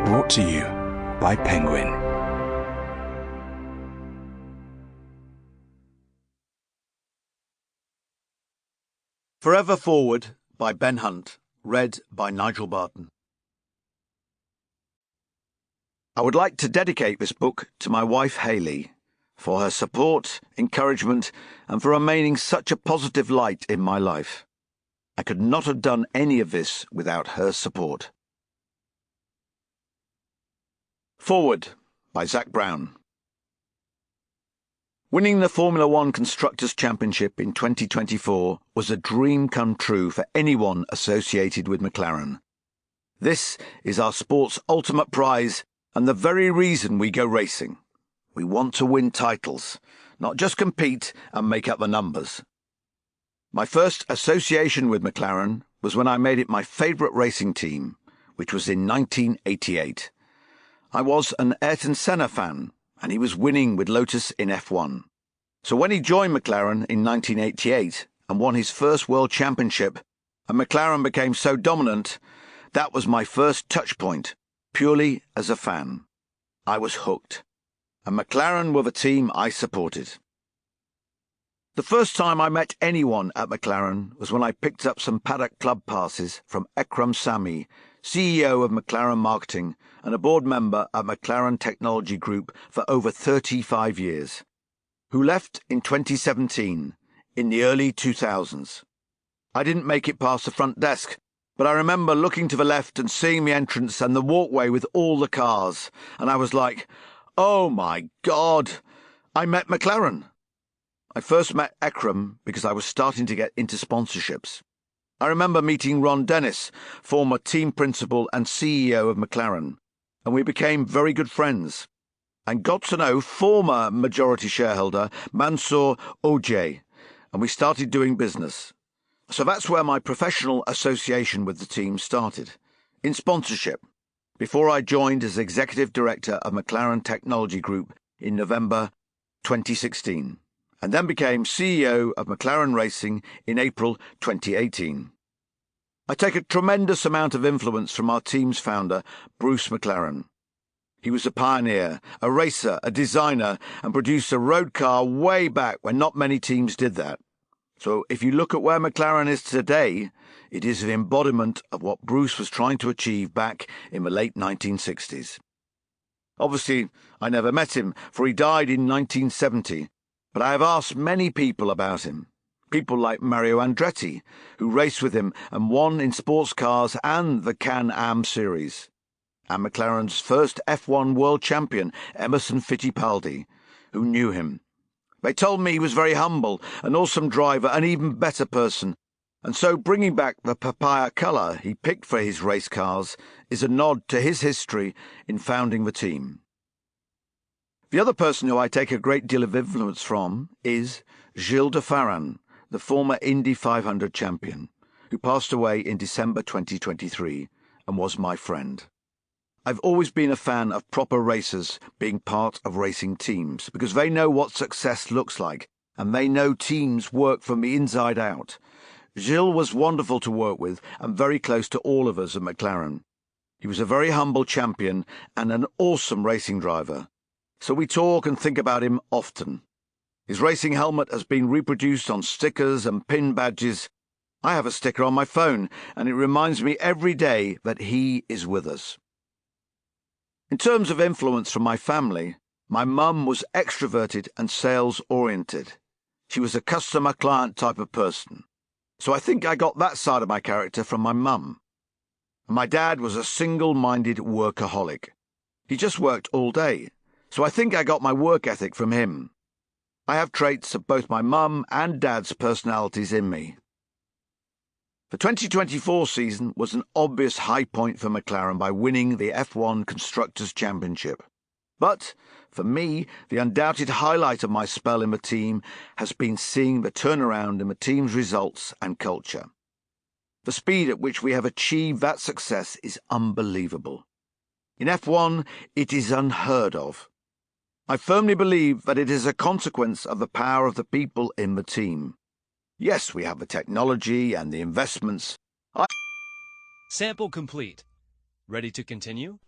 Brought to you by Penguin. Forever Forward by Ben Hunt, read by Nigel Barden. I would like to dedicate this book to my wife Hayley for her support, encouragement, and for remaining such a positive light in my life. I could not have done any of this without her support. Foreword by Zak Brown. Winning the Formula One Constructors' Championship in 2024 was a dream come true for anyone associated with McLaren. This is our sport's ultimate prize and the very reason we go racing. We want to win titles, not just compete and make up the numbers. My first association with McLaren was when I made it my favourite racing team, which was in 1988. I was an Ayrton Senna fan, and he was winning with Lotus in F1. So when he joined McLaren in 1988 and won his first World Championship, and McLaren became so dominant, that was my first touch point, purely as a fan. I was hooked, and McLaren were the team I supported. The first time I met anyone at McLaren was when I picked up some paddock club passes from Ekram Sami, CEO of McLaren Marketing and a board member at McLaren Technology Group for over 35 years, who left in 2017, in the early 2000s. I didn't make it past the front desk, but I remember looking to the left and seeing the entrance and the walkway with all the cars, and I was like, oh my God, I met McLaren. I first met Ekram because I was starting to get into sponsorships. I remember meeting Ron Dennis, former team principal and CEO of McLaren, and we became very good friends, and got to know former majority shareholder Mansour Ojay, and we started doing business. So that's where my professional association with the team started, in sponsorship, before I joined as Executive Director of McLaren Technology Group in November 2016. And then became CEO of McLaren Racing in April 2018. I take a tremendous amount of influence from our team's founder, Bruce McLaren. He was a pioneer, a racer, a designer, and produced a road car way back when not many teams did that. So if you look at where McLaren is today, it is the embodiment of what Bruce was trying to achieve back in the late 1960s. Obviously, I never met him, for he died in 1970. But I have asked many people about him, people like Mario Andretti, who raced with him and won in sports cars and the Can-Am series, and McLaren's first F1 world champion, Emerson Fittipaldi, who knew him. They told me he was very humble, an awesome driver, an even better person, and so bringing back the papaya colour he picked for his race cars is a nod to his history in founding the team. The other person who I take a great deal of influence from is Gilles de Ferran, the former Indy 500 champion, who passed away in December 2023 and was my friend. I've always been a fan of proper racers being part of racing teams because they know what success looks like and they know teams work from the inside out. Gilles was wonderful to work with and very close to all of us at McLaren. He was a very humble champion and an awesome racing driver. So we talk and think about him often. His racing helmet has been reproduced on stickers and pin badges. I have a sticker on my phone, and it reminds me every day that he is with us. In terms of influence from my family, my mum was extroverted and sales-oriented. She was a customer-client type of person. So I think I got that side of my character from my mum. And my dad was a single-minded workaholic. He just worked all day. So I think I got my work ethic from him. I have traits of both my mum and dad's personalities in me. The 2024 season was an obvious high point for McLaren by winning the F1 Constructors' Championship. But, for me, the undoubted highlight of my spell in the team has been seeing the turnaround in the team's results and culture. The speed at which we have achieved that success is unbelievable. In F1, it is unheard of. I firmly believe that it is a consequence of the power of the people in the team. Yes, we have the technology and the investments. Sample complete. Ready to continue?